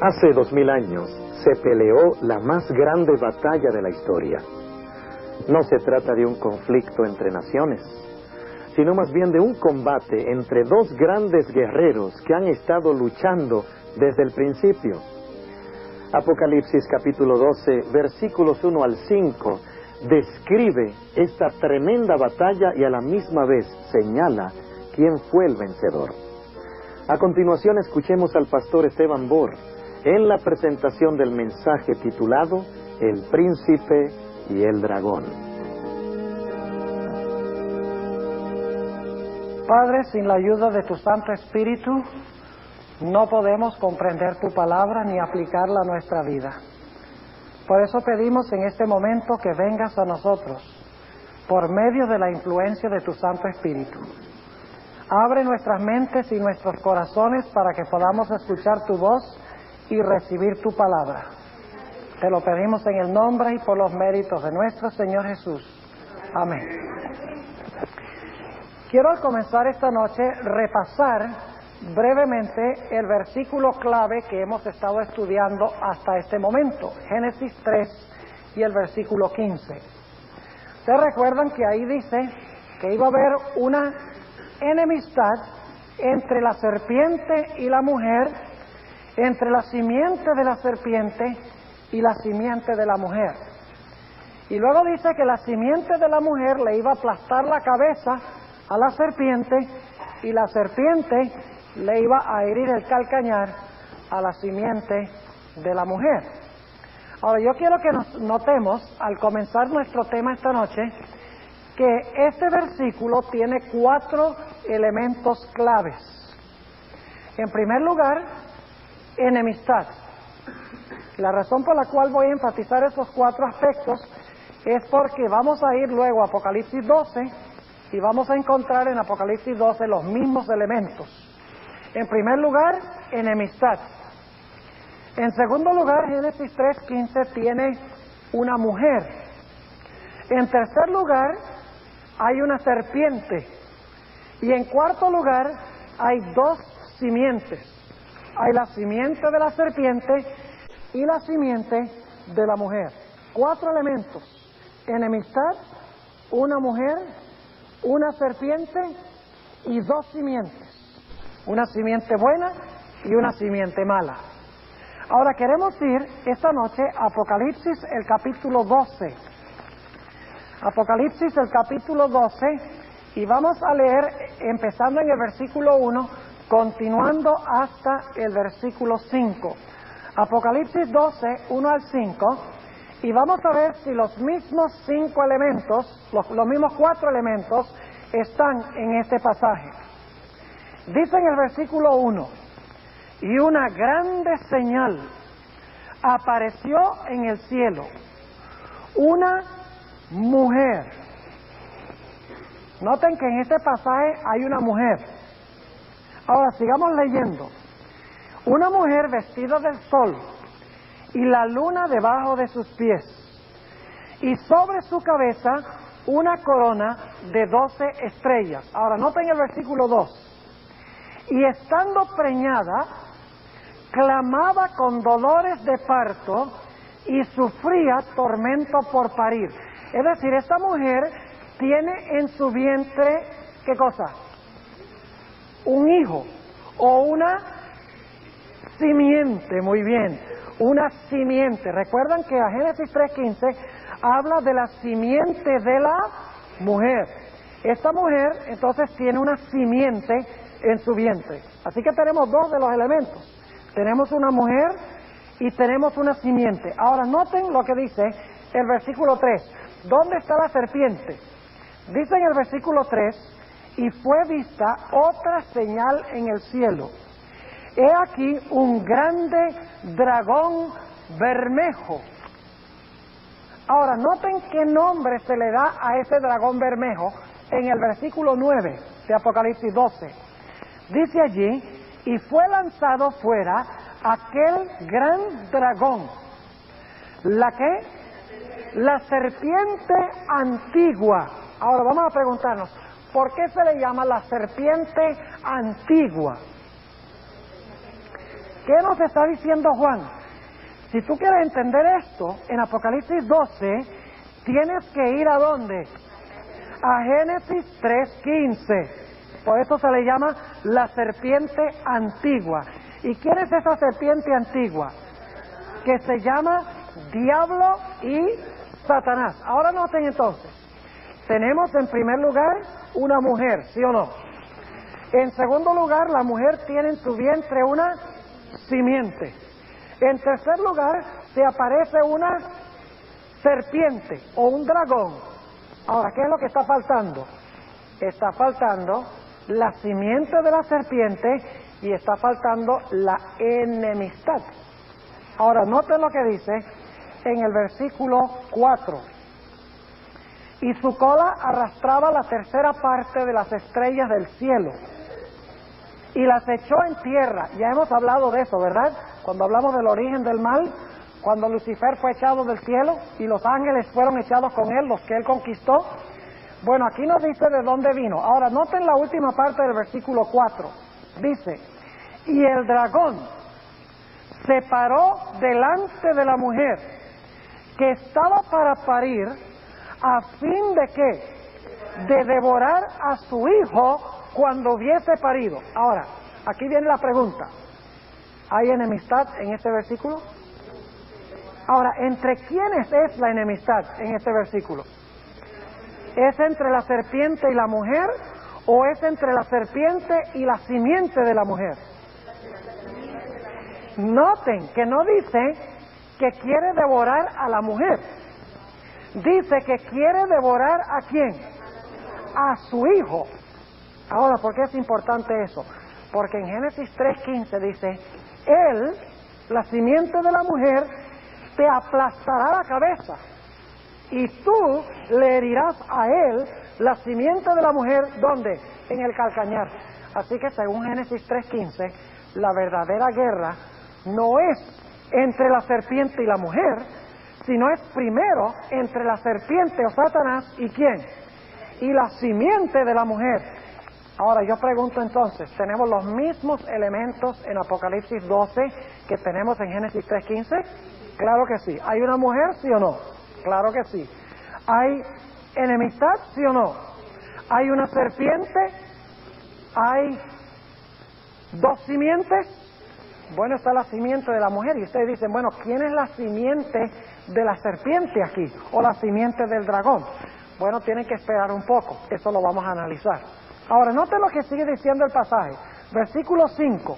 Hace 2000 años se peleó la más grande batalla de la historia. No se trata de un conflicto entre naciones, sino más bien de un combate entre dos grandes guerreros que han estado luchando desde el principio. Apocalipsis capítulo 12, versículos 1 al 5, describe esta tremenda batalla y a la misma vez señala quién fue el vencedor. A continuación escuchemos al pastor Esteban Bor en la presentación del mensaje titulado El Príncipe y el Dragón. Padre, sin la ayuda de tu Santo Espíritu, no podemos comprender tu palabra ni aplicarla a nuestra vida. Por eso pedimos en este momento que vengas a nosotros, por medio de la influencia de tu Santo Espíritu. Abre nuestras mentes y nuestros corazones para que podamos escuchar tu voz y recibir tu palabra. Te lo pedimos en el nombre y por los méritos de nuestro Señor Jesús. Amén. Quiero al comenzar esta noche repasar brevemente el versículo clave que hemos estado estudiando hasta este momento, Génesis 3 y el versículo 15. ¿Ustedes recuerdan que ahí dice que iba a haber una enemistad entre la serpiente y la mujer, entre la simiente de la serpiente y la simiente de la mujer? Y luego dice que la simiente de la mujer le iba a aplastar la cabeza a la serpiente y la serpiente le iba a herir el calcañar a la simiente de la mujer. Ahora yo quiero que nos notemos al comenzar nuestro tema esta noche que este versículo tiene 4 elementos claves. En primer lugar, enemistad. La razón por la cual voy a enfatizar esos 4 aspectos es porque vamos a ir luego a Apocalipsis 12 y vamos a encontrar en Apocalipsis 12 los mismos elementos. En primer lugar, enemistad. En segundo lugar, Génesis 3:15 tiene una mujer. En tercer lugar, hay una serpiente. Y en cuarto lugar, hay 2 simientes. Hay la simiente de la serpiente y la simiente de la mujer. 4 elementos: enemistad, una mujer, una serpiente y 2 simientes. Una simiente buena y una simiente mala. Ahora queremos ir esta noche a Apocalipsis el capítulo 12. Apocalipsis el capítulo 12 y vamos a leer empezando en el versículo 1, continuando hasta el versículo 5. Apocalipsis 12, 1 al 5, y vamos a ver si los mismos 5 elementos, los mismos 4 elementos están en este pasaje. Dice en el versículo 1, y una grande señal apareció en el cielo, una mujer. Noten que en este pasaje hay una mujer. Ahora sigamos leyendo. Una mujer vestida del sol y la luna debajo de sus pies, y sobre su cabeza una corona de 12 estrellas. Ahora noten el versículo 2. Y estando preñada, clamaba con dolores de parto y sufría tormento por parir. Es decir, esta mujer tiene en su vientre, ¿qué cosa? Un hijo o una simiente, muy bien, una simiente. Recuerdan que a Génesis 3:15 habla de la simiente de la mujer. Esta mujer entonces tiene una simiente en su vientre. Así que tenemos 2 de los elementos. Tenemos una mujer y tenemos una simiente. Ahora noten lo que dice el versículo 3. ¿Dónde está la serpiente? Dice en el versículo 3, y fue vista otra señal en el cielo. He aquí un grande dragón bermejo. Ahora noten qué nombre se le da a ese dragón bermejo en el versículo 9 de Apocalipsis 12. Dice allí, y fue lanzado fuera aquel gran dragón. ¿La qué? La serpiente antigua. Ahora vamos a preguntarnos, ¿por qué se le llama la serpiente antigua? ¿Qué nos está diciendo Juan? Si tú quieres entender esto, en Apocalipsis 12, tienes que ir ¿a dónde? A Génesis 3:15. Por eso se le llama la serpiente antigua. ¿Y quién es esa serpiente antigua? Que se llama Diablo y Satanás. Ahora noten entonces, tenemos en primer lugar una mujer, ¿sí o no? En segundo lugar, la mujer tiene en su vientre una simiente. En tercer lugar, se aparece una serpiente o un dragón. Ahora, ¿qué es lo que está faltando? Está faltando la simiente de la serpiente y está faltando la enemistad. Ahora, noten lo que dice en el versículo 4. Y su cola arrastraba la tercera parte de las estrellas del cielo y las echó en tierra. Ya hemos hablado de eso, ¿verdad? Cuando hablamos del origen del mal, cuando Lucifer fue echado del cielo y los ángeles fueron echados con él, los que él conquistó. Bueno, aquí nos dice de dónde vino. Ahora, noten la última parte del versículo 4. Dice, y el dragón se paró delante de la mujer que estaba para parir, a fin de ¿qué? De devorar a su hijo cuando hubiese parido. Ahora, aquí viene la pregunta. ¿Hay enemistad en este versículo? Ahora, ¿entre quiénes es la enemistad en este versículo? ¿Es entre la serpiente y la mujer o es entre la serpiente y la simiente de la mujer? Noten que no dice que quiere devorar a la mujer. Dice que quiere devorar ¿a quién? A su hijo. Ahora, ¿por qué es importante eso? Porque en Génesis 3:15 dice, él, la simiente de la mujer, te aplastará la cabeza y tú le herirás a él, la simiente de la mujer, ¿dónde? En el calcañar. Así que según Génesis 3:15, la verdadera guerra no es entre la serpiente y la mujer, sino es primero entre la serpiente o Satanás y ¿quién? Y la simiente de la mujer. Ahora yo pregunto entonces, ¿tenemos los mismos elementos en Apocalipsis 12 que tenemos en Génesis 3:15? Claro que sí. ¿Hay una mujer, sí o no? Claro que sí. ¿Hay enemistad, sí o no? ¿Hay una serpiente? ¿Hay dos simientes? Bueno, está la simiente de la mujer y ustedes dicen, bueno, ¿quién es la simiente de la serpiente aquí? ¿O la simiente del dragón? Bueno, tienen que esperar un poco, eso lo vamos a analizar. Ahora, noten lo que sigue diciendo el pasaje, versículo 5.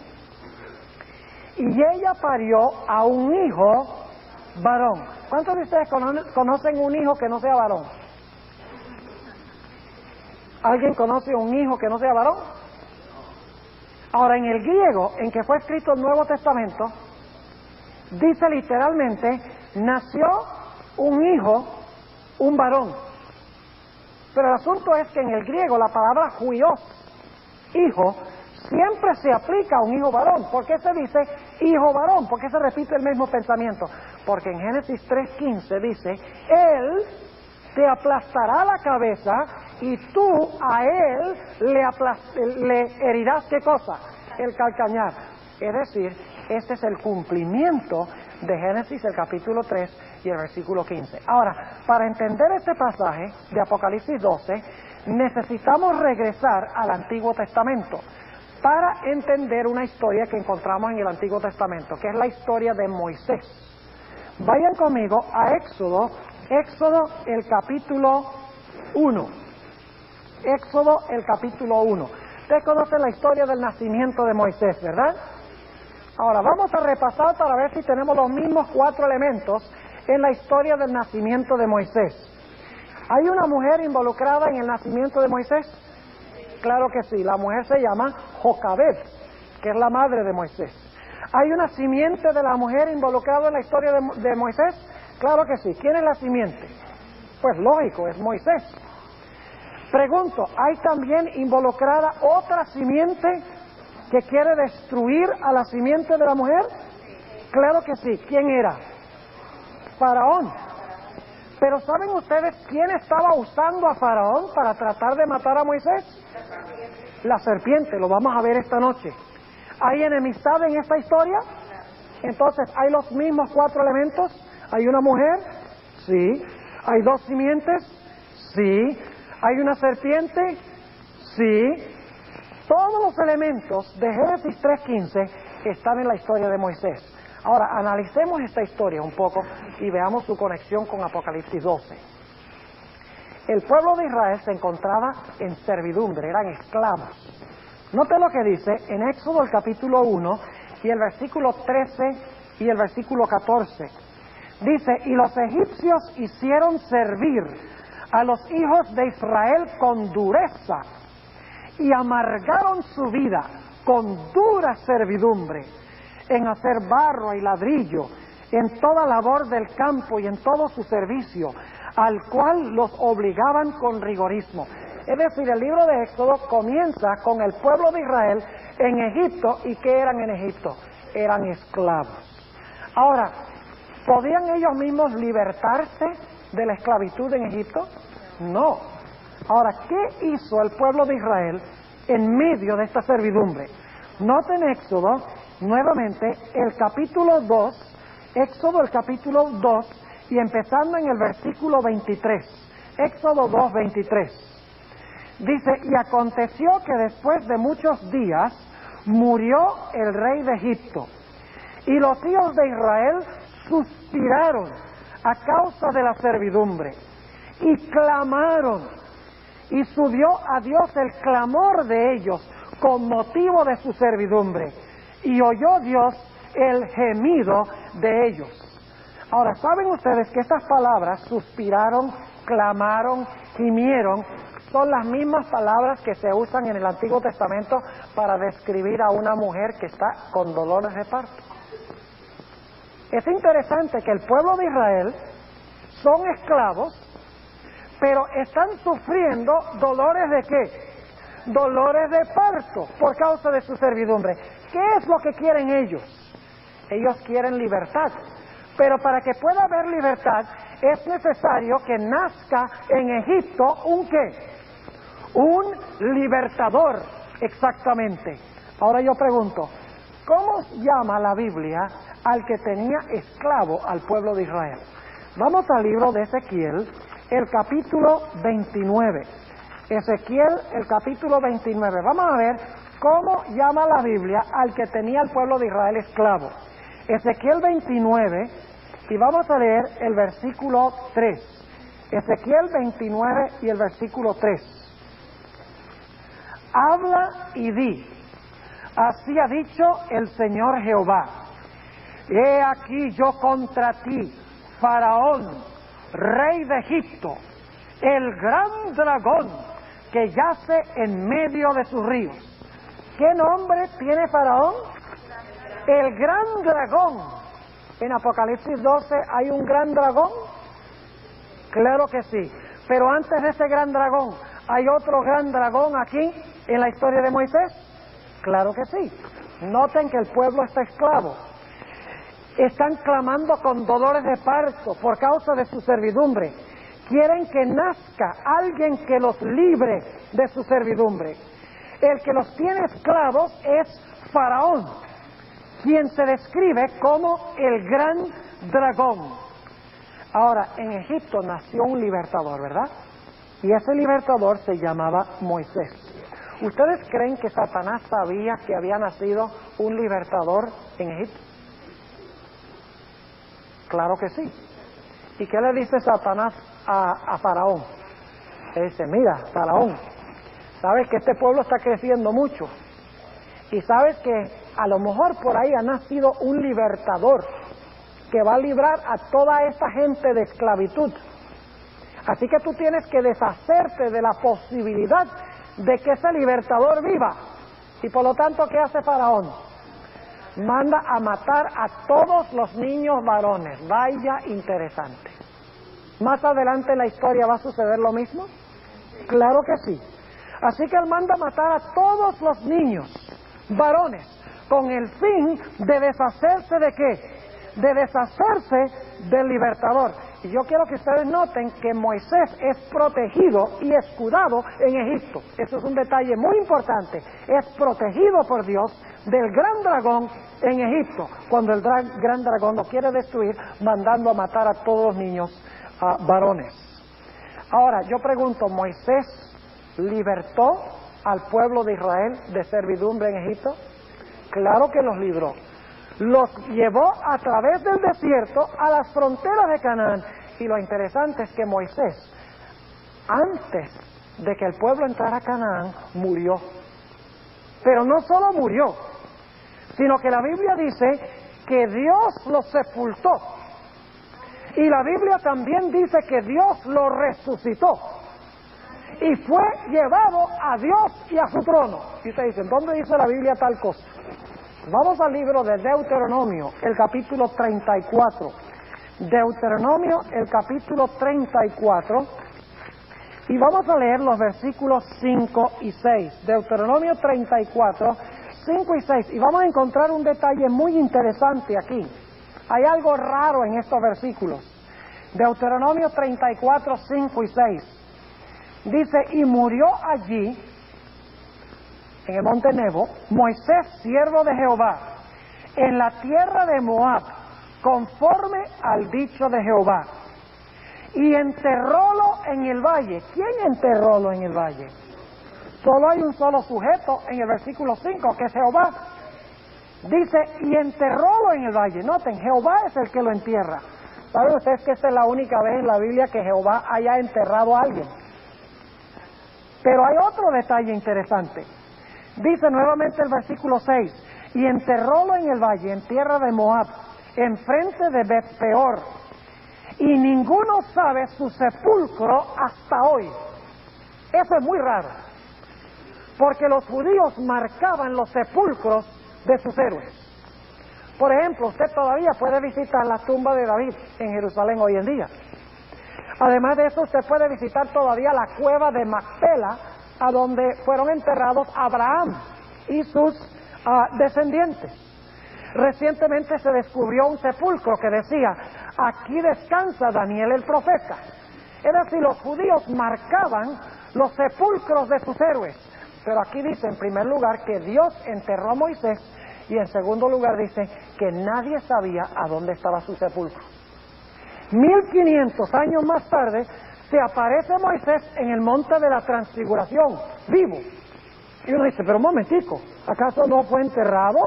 Y ella parió a un hijo varón. ¿Cuántos de ustedes conocen un hijo que no sea varón? ¿Alguien conoce un hijo que no sea varón? Ahora, en el griego en que fue escrito el Nuevo Testamento, dice literalmente, nació un hijo, un varón. Pero el asunto es que en el griego la palabra huios, hijo, siempre se aplica a un hijo varón. ¿Por qué se dice hijo varón? ¿Por qué se repite el mismo pensamiento? Porque en Génesis 3:15 dice, él te aplastará la cabeza y tú a él le herirás, ¿qué cosa? El calcañar. Es decir, este es el cumplimiento de Génesis, el capítulo 3 y el versículo 15. Ahora, para entender este pasaje de Apocalipsis 12, necesitamos regresar al Antiguo Testamento para entender una historia que encontramos en el Antiguo Testamento, que es la historia de Moisés. Vayan conmigo a Éxodo el capítulo 1. Éxodo el capítulo 1. Ustedes conocen la historia del nacimiento de Moisés, ¿verdad? Ahora vamos a repasar para ver si tenemos los mismos 4 elementos en la historia del nacimiento de Moisés. ¿Hay una mujer involucrada en el nacimiento de Moisés? Claro que sí, la mujer se llama Jocabed, que es la madre de Moisés. ¿Hay una simiente de la mujer involucrada en la historia de Moisés? Claro que sí. ¿Quién es la simiente? Pues lógico, es Moisés. Pregunto, ¿hay también involucrada otra simiente que quiere destruir a la simiente de la mujer? Claro que sí. ¿Quién era? Faraón. Pero ¿saben ustedes quién estaba usando a Faraón para tratar de matar a Moisés? La serpiente, lo vamos a ver esta noche. ¿Hay enemistad en esta historia? Entonces, ¿hay los mismos 4 elementos? ¿Hay una mujer? Sí. ¿Hay 2 simientes? Sí. ¿Hay una serpiente? Sí. Todos los elementos de Génesis 3:15 están en la historia de Moisés. Ahora, analicemos esta historia un poco y veamos su conexión con Apocalipsis 12. El pueblo de Israel se encontraba en servidumbre, eran esclavos. Note lo que dice en Éxodo el capítulo 1 y el versículo 13 y el versículo 14. Dice, y los egipcios hicieron servir a los hijos de Israel con dureza y amargaron su vida con dura servidumbre en hacer barro y ladrillo, en toda labor del campo y en todo su servicio, al cual los obligaban con rigorismo. Es decir, el libro de Éxodo comienza con el pueblo de Israel en Egipto. ¿Y qué eran en Egipto? Eran esclavos. Ahora, ¿podían ellos mismos libertarse de la esclavitud en Egipto? No. Ahora, ¿qué hizo el pueblo de Israel en medio de esta servidumbre? Noten Éxodo, nuevamente, el capítulo 2, Éxodo el capítulo 2, y empezando en el versículo 23, Éxodo 2, 23. Dice, y aconteció que después de muchos días murió el rey de Egipto, y los hijos de Israel suspiraron a causa de la servidumbre, y clamaron, y subió a Dios el clamor de ellos con motivo de su servidumbre, y oyó Dios el gemido de ellos. Ahora, ¿saben ustedes que estas palabras, suspiraron, clamaron, gimieron, son las mismas palabras que se usan en el Antiguo Testamento para describir a una mujer que está con dolores de parto? Es interesante que el pueblo de Israel son esclavos, pero están sufriendo dolores de ¿qué? Dolores de parto por causa de su servidumbre. ¿Qué es lo que quieren ellos? Ellos quieren libertad, pero para que pueda haber libertad es necesario que nazca en Egipto ¿un qué? Un libertador, exactamente. Ahora yo pregunto, ¿cómo llama la Biblia al que tenía esclavo al pueblo de Israel? Vamos al libro de Ezequiel, el capítulo 29. Ezequiel, el capítulo 29. Vamos a ver cómo llama la Biblia al que tenía el pueblo de Israel esclavo. Ezequiel 29, y vamos a leer el versículo 3. Ezequiel 29 y el versículo 3. Habla y di, así ha dicho el Señor Jehová, he aquí yo contra ti, Faraón, rey de Egipto, el gran dragón que yace en medio de sus ríos. ¿Qué nombre tiene Faraón? El gran dragón. En Apocalipsis 12 hay un gran dragón. Claro que sí, pero antes de ese gran dragón, ¿hay otro gran dragón aquí en la historia de Moisés? Claro que sí. Noten que el pueblo está esclavo. Están clamando con dolores de parto por causa de su servidumbre. Quieren que nazca alguien que los libre de su servidumbre. El que los tiene esclavos es Faraón, quien se describe como el gran dragón. Ahora, en Egipto nació un libertador, ¿verdad? Y ese libertador se llamaba Moisés. ¿Ustedes creen que Satanás sabía que había nacido un libertador en Egipto? Claro que sí. ¿Y qué le dice Satanás a Faraón? Le dice, mira, Faraón, sabes que este pueblo está creciendo mucho, y sabes que a lo mejor por ahí ha nacido un libertador que va a librar a toda esta gente de esclavitud. Así que tú tienes que deshacerte de la posibilidad de que ese libertador viva. Y por lo tanto, ¿qué hace Faraón? Manda a matar a todos los niños varones. Vaya interesante. ¿Más adelante en la historia va a suceder lo mismo? Claro que sí. Así que él manda a matar a todos los niños varones con el fin de deshacerse ¿de qué? De deshacerse del libertador. Y yo quiero que ustedes noten que Moisés es protegido y escudado en Egipto. Eso es un detalle muy importante. Es protegido por Dios del gran dragón en Egipto, cuando el gran dragón lo quiere destruir, mandando a matar a todos los niños varones. Ahora, yo pregunto, ¿Moisés libertó al pueblo de Israel de servidumbre en Egipto? Claro que los libró. Los llevó a través del desierto a las fronteras de Canaán. Y lo interesante es que Moisés, antes de que el pueblo entrara a Canaán, murió. Pero no solo murió, sino que la Biblia dice que Dios lo sepultó. Y la Biblia también dice que Dios lo resucitó. Y fue llevado a Dios y a su trono. Y ustedes dicen, ¿dónde dice la Biblia tal cosa? Vamos al libro de Deuteronomio, el capítulo 34. Deuteronomio, el capítulo 34. Y vamos a leer los versículos 5 y 6. Deuteronomio 34, 5 y 6. Y vamos a encontrar un detalle muy interesante aquí. Hay algo raro en estos versículos. Deuteronomio 34, 5 y 6. Dice, y murió allí, en el monte Nebo, Moisés, siervo de Jehová, en la tierra de Moab, conforme al dicho de Jehová. Y enterrólo en el valle. ¿Quién enterrólo en el valle? Solo hay un solo sujeto en el versículo 5, que es Jehová. Dice, y enterrólo en el valle. Noten, Jehová es el que lo entierra. ¿Saben ustedes que esta es la única vez en la Biblia que Jehová haya enterrado a alguien? Pero hay otro detalle interesante. Dice nuevamente el versículo 6, y enterrólo en el valle, en tierra de Moab, enfrente de Bet-peor, y ninguno sabe su sepulcro hasta hoy. Eso es muy raro, porque los judíos marcaban los sepulcros de sus héroes. Por ejemplo, usted todavía puede visitar la tumba de David en Jerusalén hoy en día. Además de eso, usted puede visitar todavía la cueva de Macpela, a donde fueron enterrados Abraham y sus descendientes. Recientemente se descubrió un sepulcro que decía, aquí descansa Daniel el profeta. Es decir, los judíos marcaban los sepulcros de sus héroes. Pero aquí dice, en primer lugar, que Dios enterró a Moisés, y en segundo lugar dice que nadie sabía a dónde estaba su sepulcro. 1500 años más tarde, se aparece Moisés en el monte de la transfiguración, vivo. Y uno dice, pero un momentico, ¿acaso no fue enterrado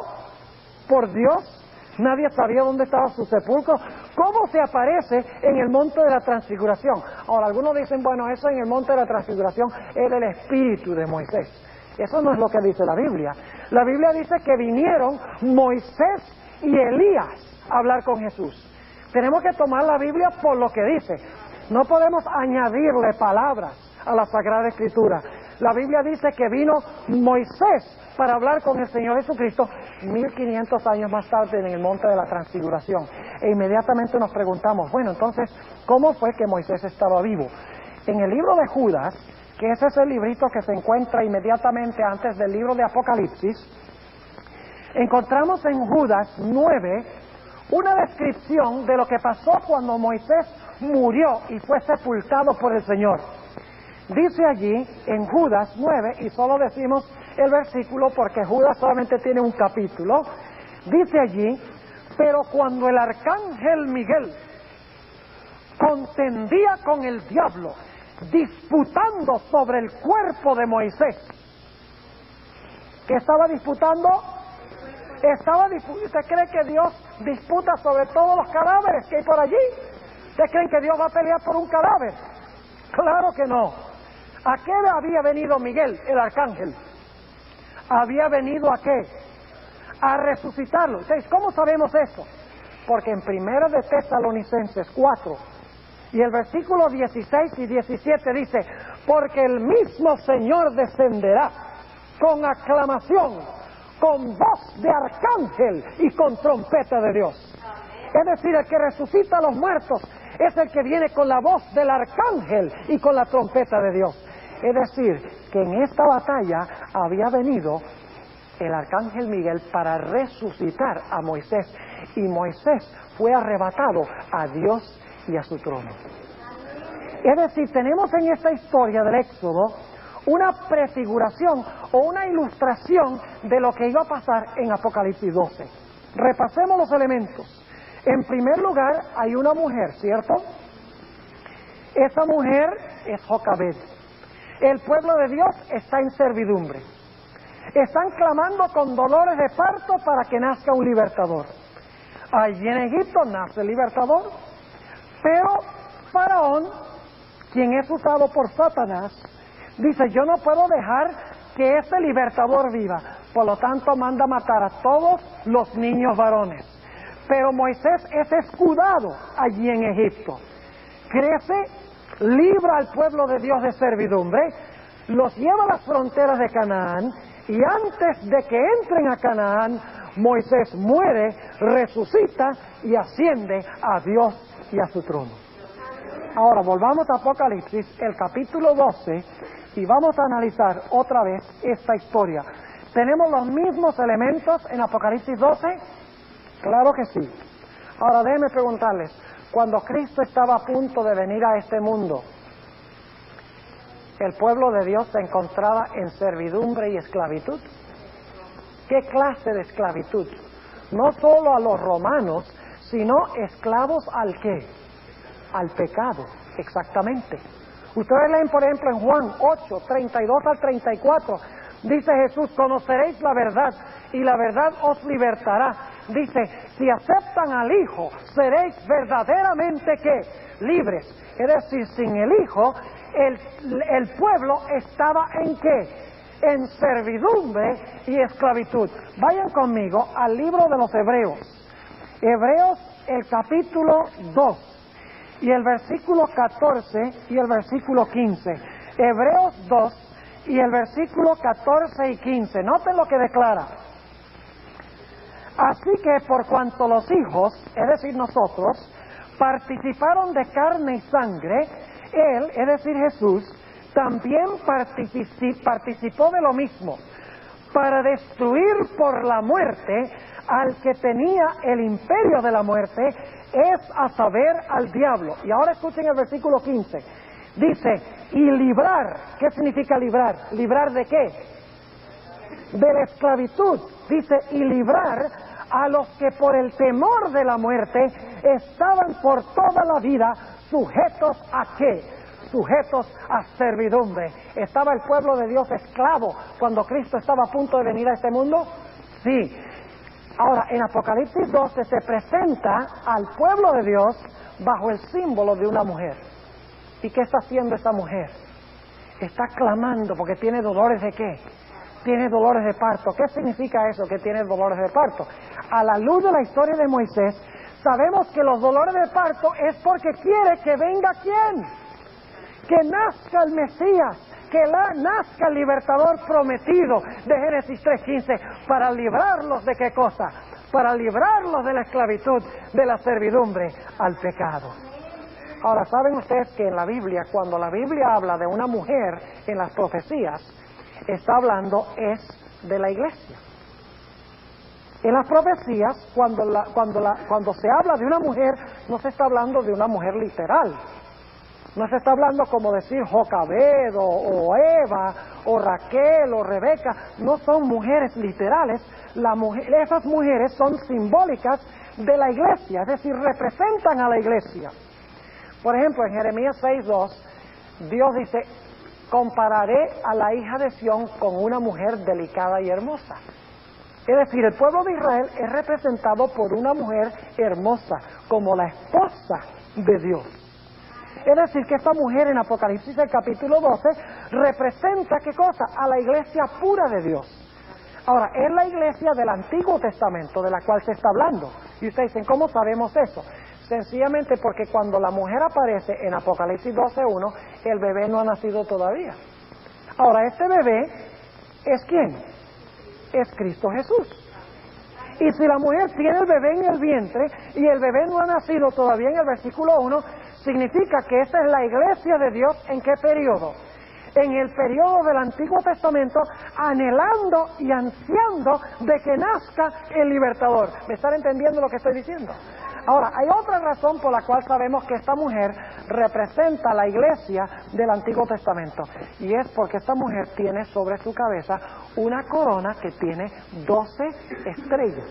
por Dios? Nadie sabía dónde estaba su sepulcro. ¿Cómo se aparece en el monte de la transfiguración? Ahora, algunos dicen, bueno, eso en el monte de la transfiguración era el espíritu de Moisés. Eso no es lo que dice la Biblia. La Biblia dice que vinieron Moisés y Elías a hablar con Jesús. Tenemos que tomar la Biblia por lo que dice. No podemos añadirle palabras a la Sagrada Escritura. La Biblia dice que vino Moisés para hablar con el Señor Jesucristo 1500 años más tarde en el monte de la transfiguración. E inmediatamente nos preguntamos, bueno, entonces, ¿cómo fue que Moisés estaba vivo? En el libro de Judas, que ese es el librito que se encuentra inmediatamente antes del libro de Apocalipsis, encontramos en Judas 9 una descripción de lo que pasó cuando Moisés murió y fue sepultado por el Señor. Dice allí en Judas 9, y solo decimos el versículo porque Judas solamente tiene un capítulo, dice allí, pero cuando el arcángel Miguel contendía con el diablo, disputando sobre el cuerpo de Moisés. ¿Qué estaba disputando? ¿Usted cree que Dios disputa sobre todos los cadáveres que hay por allí? ¿Ustedes creen que Dios va a pelear por un cadáver? Claro que no. ¿A qué había venido Miguel, el arcángel? ¿Había venido a qué? A resucitarlo. Entonces, ¿cómo sabemos eso? Porque en 1 de Tesalonicenses 4 y el versículo 16 y 17 dice, porque el mismo Señor descenderá con aclamación, con voz de arcángel y con trompeta de Dios. Es decir, el que resucita a los muertos es el que viene con la voz del arcángel y con la trompeta de Dios. Es decir, que en esta batalla había venido el arcángel Miguel para resucitar a Moisés, y Moisés fue arrebatado a Dios y a su trono. Es decir, tenemos en esta historia del Éxodo una prefiguración o una ilustración de lo que iba a pasar en Apocalipsis 12. Repasemos los elementos. En primer lugar, hay una mujer, ¿cierto? Esa mujer es Jocabed. El pueblo de Dios está en servidumbre. Están clamando con dolores de parto para que nazca un libertador. Allí en Egipto nace el libertador, pero Faraón, quien es usado por Satanás, dice: yo no puedo dejar que este libertador viva, por lo tanto manda matar a todos los niños varones. Pero Moisés es escudado allí en Egipto. Crece, libra al pueblo de Dios de servidumbre, los lleva a las fronteras de Canaán, y antes de que entren a Canaán, Moisés muere, resucita y asciende a Dios y a su trono. Ahora volvamos a Apocalipsis, el capítulo 12, y vamos a analizar otra vez esta historia. ¿Tenemos los mismos elementos en Apocalipsis 12? Claro que sí. Ahora déjenme preguntarles, cuando Cristo estaba a punto de venir a este mundo, ¿el pueblo de Dios se encontraba en servidumbre y esclavitud? ¿Qué clase de esclavitud? No solo a los romanos, sino esclavos ¿al qué? Al pecado, exactamente. Ustedes leen, por ejemplo, en Juan 8, 32 al 34, dice Jesús: conoceréis la verdad, y la verdad os libertará. Dice: si aceptan al Hijo, seréis verdaderamente ¿qué? Libres. Es decir, sin el Hijo, el pueblo estaba ¿en qué? En servidumbre y esclavitud. Vayan conmigo al libro de los Hebreos. Hebreos, el capítulo 2. Y el versículo 14 y el versículo 15. Hebreos 2 y el versículo 14 y 15. Noten lo que declara. Así que por cuanto los hijos, es decir nosotros, participaron de carne y sangre, Él, es decir Jesús, también participó de lo mismo, para destruir por la muerte al que tenía el imperio de la muerte, es a saber, al diablo. Y ahora escuchen el versículo 15. Dice: y librar. ¿Qué significa librar? ¿Librar de qué? De la esclavitud. Dice: y librar a los que por el temor de la muerte estaban por toda la vida sujetos ¿a qué? Sujetos a servidumbre. ¿Estaba el pueblo de Dios esclavo cuando Cristo estaba a punto de venir a este mundo? Sí. Ahora, en Apocalipsis 12 se presenta al pueblo de Dios bajo el símbolo de una mujer. ¿Y qué está haciendo esa mujer? Está clamando porque tiene dolores ¿de qué? Tiene dolores de parto. ¿Qué significa eso, que tiene dolores de parto? A la luz de la historia de Moisés, sabemos que los dolores de parto es porque quiere que venga ¿quién? Que nazca el Mesías, que nazca el libertador prometido de Génesis 3:15, para librarlos ¿de qué cosa? Para librarlos de la esclavitud, de la servidumbre al pecado. Ahora, ¿saben ustedes que en la Biblia, cuando la Biblia habla de una mujer en las profecías, está hablando es de la iglesia? En las profecías, cuando se habla de una mujer, no se está hablando de una mujer literal. No se está hablando como decir Jocabed o Eva o Raquel o Rebeca. No son mujeres literales. Esas mujeres son simbólicas de la iglesia, es decir, representan a la iglesia. Por ejemplo, en Jeremías 6:2, Dios dice: compararé a la hija de Sión con una mujer delicada y hermosa. Es decir, el pueblo de Israel es representado por una mujer hermosa, como la esposa de Dios. Es decir, que esta mujer en Apocalipsis el capítulo 12 representa ¿qué cosa? A la iglesia pura de Dios. Ahora, es la iglesia del Antiguo Testamento de la cual se está hablando. Y ustedes dicen: ¿cómo sabemos eso? Sencillamente porque cuando la mujer aparece en Apocalipsis 12:1, el bebé no ha nacido todavía. Ahora, este bebé ¿es quién? Es Cristo Jesús. Y si la mujer tiene el bebé en el vientre y el bebé no ha nacido todavía en el versículo 1, significa que esta es la iglesia de Dios. ¿En qué periodo? En el periodo del Antiguo Testamento, anhelando y ansiando de que nazca el libertador. ¿Me están entendiendo lo que estoy diciendo? Ahora, hay otra razón por la cual sabemos que esta mujer representa la iglesia del Antiguo Testamento, y es porque esta mujer tiene sobre su cabeza una corona que tiene 12 estrellas.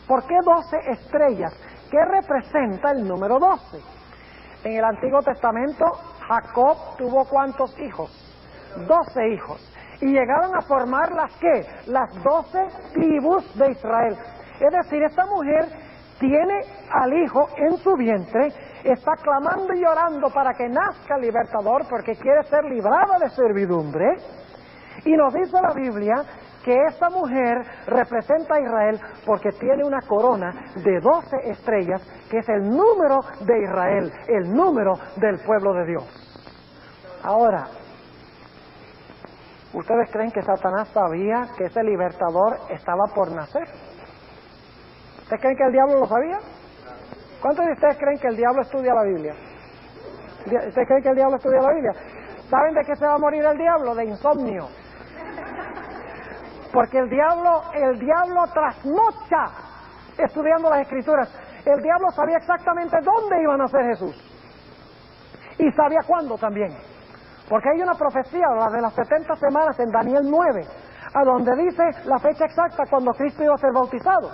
¿Por qué 12 estrellas? ¿Qué representa el número 12? En el Antiguo Testamento, Jacob tuvo ¿cuántos hijos? 12 hijos. Y llegaron a formar las ¿qué? Las 12 tribus de Israel. Es decir, esta mujer tiene al hijo en su vientre, está clamando y llorando para que nazca el libertador porque quiere ser librada de servidumbre. Y nos dice la Biblia que esta mujer representa a Israel porque tiene una corona de 12 estrellas, que es el número de Israel, el número del pueblo de Dios. Ahora, ¿ustedes creen que Satanás sabía que ese libertador estaba por nacer? ¿Ustedes creen que el diablo lo sabía? ¿Cuántos de ustedes creen que el diablo estudia la Biblia? ¿Ustedes creen que el diablo estudia la Biblia? ¿Saben de qué se va a morir el diablo? De insomnio. Porque el diablo trasnocha estudiando las Escrituras. El diablo sabía exactamente dónde iba a nacer Jesús. Y sabía cuándo también. Porque hay una profecía, la de las 70 semanas en Daniel 9, a donde dice la fecha exacta cuando Cristo iba a ser bautizado.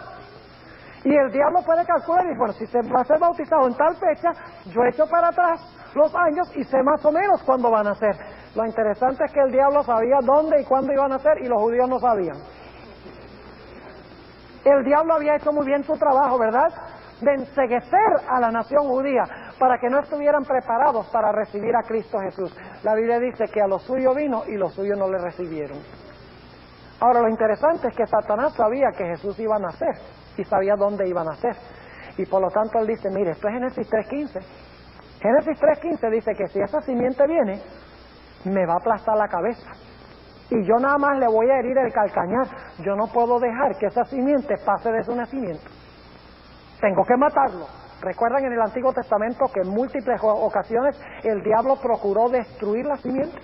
Y el diablo puede calcular y dice, bueno, si se va a ser bautizado en tal fecha, yo echo para atrás los años y sé más o menos cuándo van a ser. Lo interesante es que el diablo sabía dónde y cuándo iban a ser y los judíos no sabían. El diablo había hecho muy bien su trabajo, ¿verdad? De enceguecer a la nación judía para que no estuvieran preparados para recibir a Cristo Jesús. La Biblia dice que a los suyos vino y los suyos no le recibieron. Ahora, lo interesante es que Satanás sabía que Jesús iba a nacer y sabía dónde iba a nacer. Y por lo tanto él dice, mire, esto es Génesis 3.15. Génesis 3.15 dice que si esa simiente viene, me va a aplastar la cabeza. Y yo nada más le voy a herir el calcañar. Yo no puedo dejar que esa simiente pase de su nacimiento. Tengo que matarlo. ¿Recuerdan en el Antiguo Testamento que en múltiples ocasiones el diablo procuró destruir la simiente?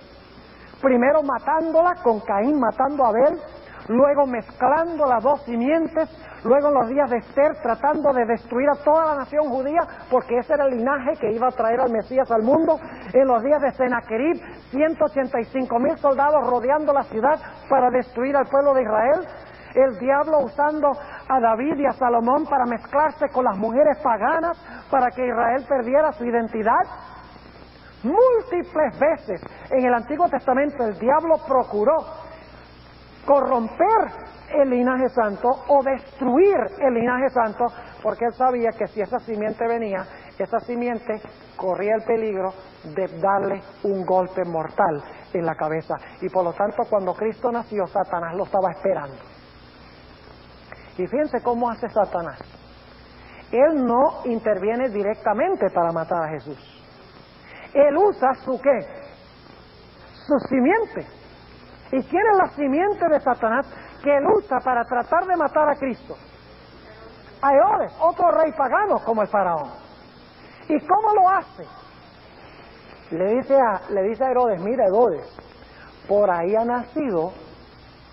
Primero matándola con Caín, matando a Abel, luego mezclando las dos simientes, luego en los días de Esther tratando de destruir a toda la nación judía, porque ese era el linaje que iba a traer al Mesías al mundo. En los días de Sennacherib, 185,000 soldados rodeando la ciudad para destruir al pueblo de Israel. El diablo usando a David y a Salomón para mezclarse con las mujeres paganas para que Israel perdiera su identidad. Múltiples veces en el Antiguo Testamento el diablo procuró corromper el linaje santo o destruir el linaje santo, porque él sabía que si esa simiente venía, esa simiente corría el peligro de darle un golpe mortal en la cabeza. Y por lo tanto, cuando Cristo nació, Satanás lo estaba esperando. Y fíjense cómo hace Satanás. Él no interviene directamente para matar a Jesús. Él usa su ¿qué? Su simiente. ¿Y quién es la simiente de Satanás que él usa para tratar de matar a Cristo? A Herodes, otro rey pagano como el faraón. ¿Y cómo lo hace? Le dice a Herodes, mira Herodes, por ahí ha nacido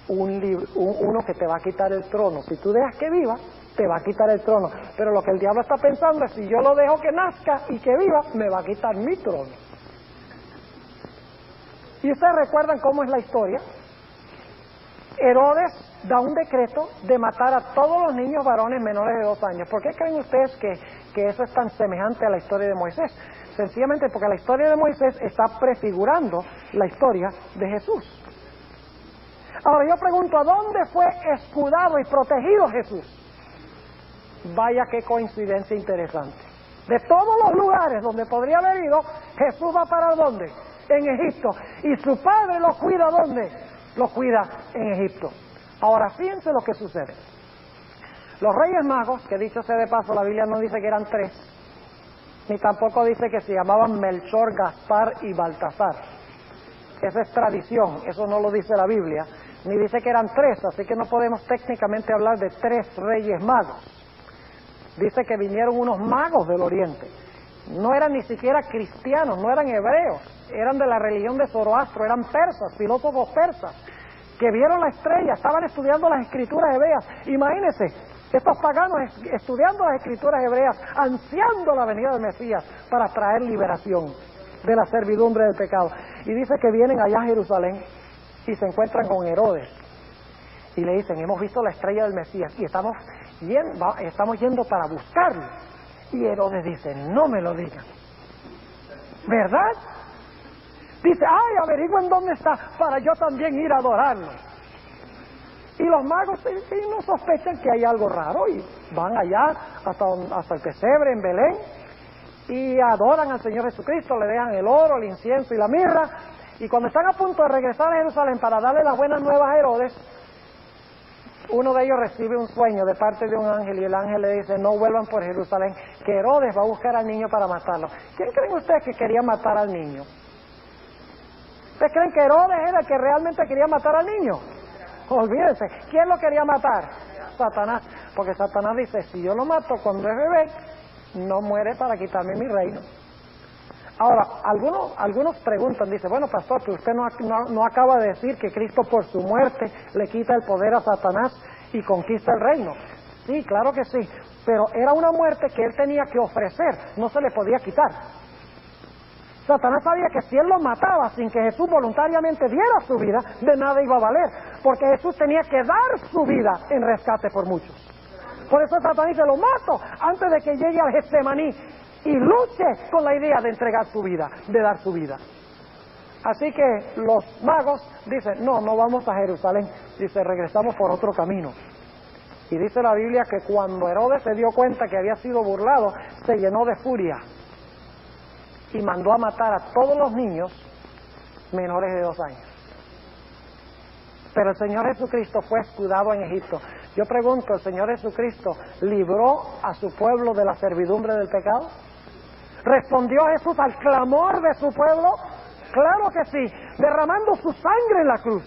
uno que te va a quitar el trono. Si tú dejas que viva, te va a quitar el trono. Pero lo que el diablo está pensando es, si yo lo dejo que nazca y que viva, me va a quitar mi trono. ¿Y ustedes recuerdan cómo es la historia? Herodes da un decreto de matar a todos los niños varones menores de 2 años. ¿Por qué creen ustedes que eso es tan semejante a la historia de Moisés? Sencillamente porque la historia de Moisés está prefigurando la historia de Jesús. Ahora yo pregunto, ¿a dónde fue escudado y protegido Jesús? Vaya qué coincidencia interesante. De todos los lugares donde podría haber ido, Jesús va para ¿dónde? En Egipto. Y su padre lo cuida ¿dónde? Lo cuida en Egipto. Ahora fíjense lo que sucede. Los Reyes Magos, que dicho sea de paso, la Biblia no dice que eran 3, ni tampoco dice que se llamaban Melchor, Gaspar y Baltasar. Esa es tradición, eso no lo dice la Biblia, ni dice que eran 3, así que no podemos técnicamente hablar de 3 Reyes Magos. Dice que vinieron unos magos del Oriente. No eran ni siquiera cristianos, no eran hebreos, eran de la religión de Zoroastro, eran persas, filósofos persas, que vieron la estrella, estaban estudiando las escrituras hebreas. Imagínense, Estos paganos estudiando las escrituras hebreas, ansiando la venida del Mesías para traer liberación de la servidumbre del pecado. Y dice que vienen allá a Jerusalén y se encuentran con Herodes. Y le dicen, hemos visto la estrella del Mesías y estamos yendo para buscarlo. Y Herodes dice, no me lo digan. ¿Verdad? Dice, ay, averigüen dónde está para yo también ir a adorarlo. Y los magos no sospechan que hay algo raro y van allá hasta el pesebre en Belén y adoran al Señor Jesucristo, le dejan el oro, el incienso y la mirra. Y cuando están a punto de regresar a Jerusalén para darle las buenas nuevas a Herodes, uno de ellos recibe un sueño de parte de un ángel y el ángel le dice, no vuelvan por Jerusalén, que Herodes va a buscar al niño para matarlo. ¿Quién creen ustedes que quería matar al niño? ¿Ustedes creen que Herodes era el que realmente quería matar al niño? Olvídense, ¿quién lo quería matar? Satanás, porque Satanás dice, si yo lo mato cuando es bebé, no muere para quitarme mi reino. Ahora, algunos preguntan, dice, bueno, pastor, pero usted no acaba de decir que Cristo por su muerte le quita el poder a Satanás y conquista el reino. Sí, claro que sí, pero era una muerte que él tenía que ofrecer, no se le podía quitar. Satanás sabía que si él lo mataba sin que Jesús voluntariamente diera su vida, de nada iba a valer, porque Jesús tenía que dar su vida en rescate por muchos. Por eso Satanás dice, lo mato antes de que llegue al Getsemaní y luche con la idea de entregar su vida, de dar su vida. Así que los magos dicen, no vamos a Jerusalén, dice, regresamos por otro camino. Y dice la Biblia que cuando Herodes se dio cuenta que había sido burlado, se llenó de furia y mandó a matar a todos los niños menores de 2 años. Pero el Señor Jesucristo fue escudado en Egipto. Yo pregunto, ¿el Señor Jesucristo libró a su pueblo de la servidumbre del pecado? ¿Respondió Jesús al clamor de su pueblo? Claro que sí, derramando su sangre en la cruz.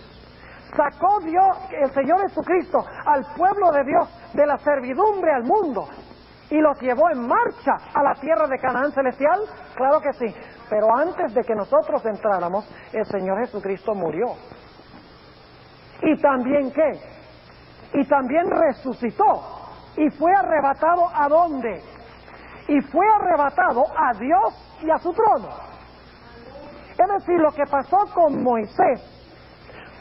Sacó Dios, el Señor Jesucristo, al pueblo de Dios de la servidumbre al mundo y los llevó en marcha a la tierra de Canaán celestial. Claro que sí, pero antes de que nosotros entráramos, el Señor Jesucristo murió. ¿Y también qué? Y también resucitó y fue arrebatado ¿a dónde? Y fue arrebatado a Dios y a su trono. Es decir, lo que pasó con Moisés,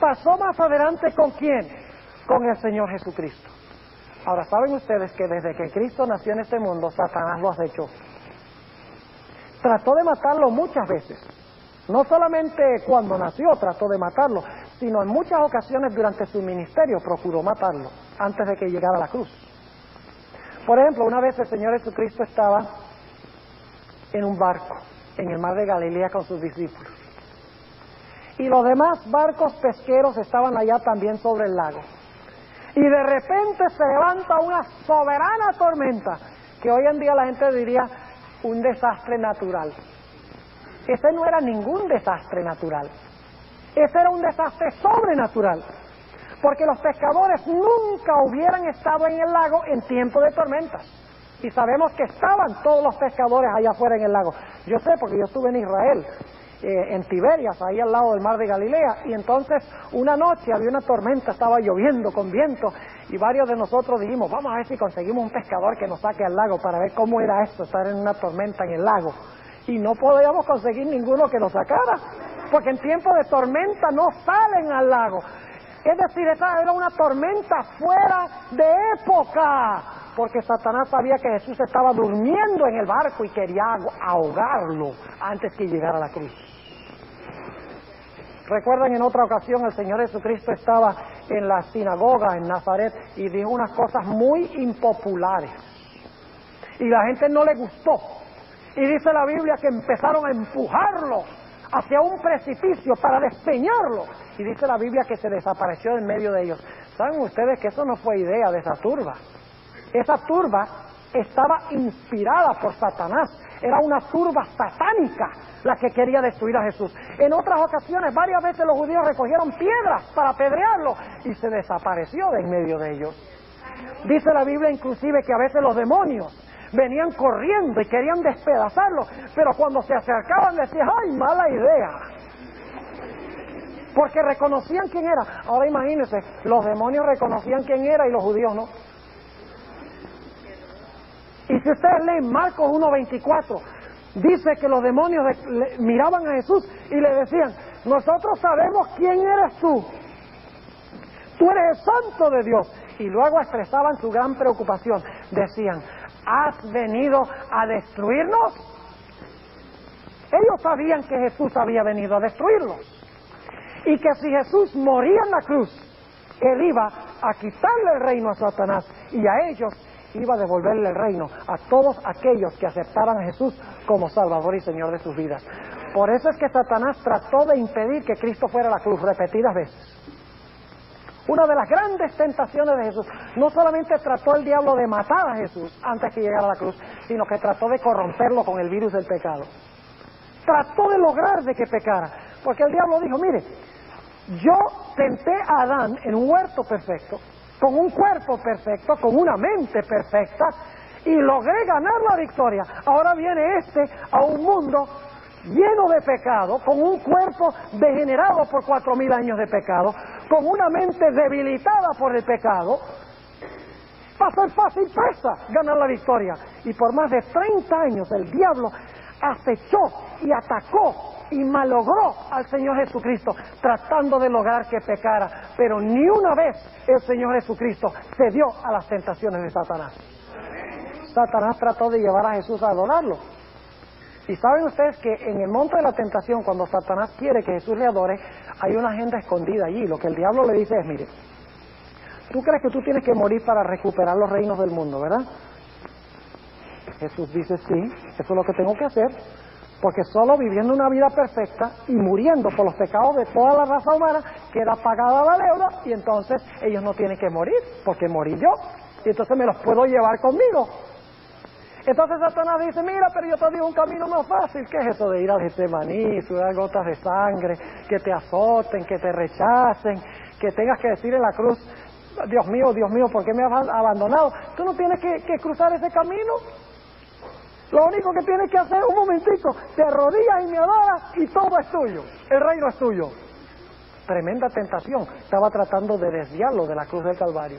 pasó más adelante ¿con quién? Con el Señor Jesucristo. Ahora, ¿saben ustedes que desde que Cristo nació en este mundo, Satanás lo acechó? Trató de matarlo muchas veces. No solamente cuando nació trató de matarlo, sino en muchas ocasiones durante su ministerio procuró matarlo, antes de que llegara a la cruz. Por ejemplo, una vez el Señor Jesucristo estaba en un barco, en el mar de Galilea con sus discípulos. Y los demás barcos pesqueros estaban allá también sobre el lago. Y de repente se levanta una soberana tormenta, que hoy en día la gente diría un desastre natural. Ese no era ningún desastre natural. Ese era un desastre sobrenatural. Porque los pescadores nunca hubieran estado en el lago en tiempo de tormentas. Y sabemos que estaban todos los pescadores allá afuera en el lago. Yo sé porque yo estuve en Israel, en Tiberias, ahí al lado del mar de Galilea. Y entonces una noche había una tormenta, estaba lloviendo con viento. Y varios de nosotros dijimos, vamos a ver si conseguimos un pescador que nos saque al lago para ver cómo era esto, estar en una tormenta en el lago. Y no podíamos conseguir ninguno que nos sacara, porque en tiempo de tormenta no salen al lago. Es decir, esa era una tormenta fuera de época, porque Satanás sabía que Jesús estaba durmiendo en el barco y quería ahogarlo antes que llegara a la cruz. Recuerdan, en otra ocasión el Señor Jesucristo estaba en la sinagoga en Nazaret y dijo unas cosas muy impopulares. Y la gente no le gustó. Y dice la Biblia que empezaron a empujarlo hacia un precipicio para despeñarlo. Y dice la Biblia que se desapareció en medio de ellos. ¿Saben ustedes que eso no fue idea de esa turba? Esa turba estaba inspirada por Satanás. Era una turba satánica la que quería destruir a Jesús. En otras ocasiones, varias veces los judíos recogieron piedras para apedrearlo y se desapareció de en medio de ellos. Dice la Biblia inclusive que a veces los demonios venían corriendo y querían despedazarlo, pero cuando se acercaban decían, ¡ay, mala idea! Porque reconocían quién era. Ahora imagínense, los demonios reconocían quién era y los judíos no. Y si ustedes leen Marcos 1:24, dice que los demonios miraban a Jesús y le decían: nosotros sabemos quién eres tú eres el santo de Dios. Y luego expresaban su gran preocupación, decían: ¿has venido a destruirnos? Ellos sabían que Jesús había venido a destruirlos, y que si Jesús moría en la cruz, Él iba a quitarle el reino a Satanás, y a ellos iba a devolverle el reino a todos aquellos que aceptaran a Jesús como Salvador y Señor de sus vidas. Por eso es que Satanás trató de impedir que Cristo fuera a la cruz repetidas veces. Una de las grandes tentaciones de Jesús, no solamente trató el diablo de matar a Jesús antes que llegara a la cruz, sino que trató de corromperlo con el virus del pecado. Trató de lograr de que pecara, porque el diablo dijo: mire, yo tenté a Adán en un huerto perfecto, con un cuerpo perfecto, con una mente perfecta, y logré ganar la victoria. Ahora viene a un mundo lleno de pecado, con un cuerpo degenerado por 4,000 años de pecado, con una mente debilitada por el pecado. Va a ser fácil presa ganar la victoria. Y por más de 30 años el diablo acechó y atacó y malogró al Señor Jesucristo, tratando de lograr que pecara. Pero ni una vez el Señor Jesucristo cedió a las tentaciones de Satanás. Satanás trató de llevar a Jesús a adorarlo. Y saben ustedes que en el monte de la tentación, cuando Satanás quiere que Jesús le adore, hay una agenda escondida allí. Lo que el diablo le dice es: mire, tú crees que tú tienes que morir para recuperar los reinos del mundo, ¿verdad? Jesús dice: sí, eso es lo que tengo que hacer, porque solo viviendo una vida perfecta y muriendo por los pecados de toda la raza humana queda pagada la deuda, y entonces ellos no tienen que morir, porque morí yo, y entonces me los puedo llevar conmigo. Entonces Satanás dice: mira, pero yo te digo un camino más fácil. ¿Qué es eso de ir al Getsemaní, sudar gotas de sangre, que te azoten, que te rechacen, que tengas que decir en la cruz: Dios mío, ¿por qué me has abandonado? Tú no tienes que cruzar ese camino. Lo único que tienes que hacer, un momentico, te arrodillas y me adoras y todo es tuyo, el reino es tuyo. Tremenda tentación. Estaba tratando de desviarlo de la cruz del Calvario.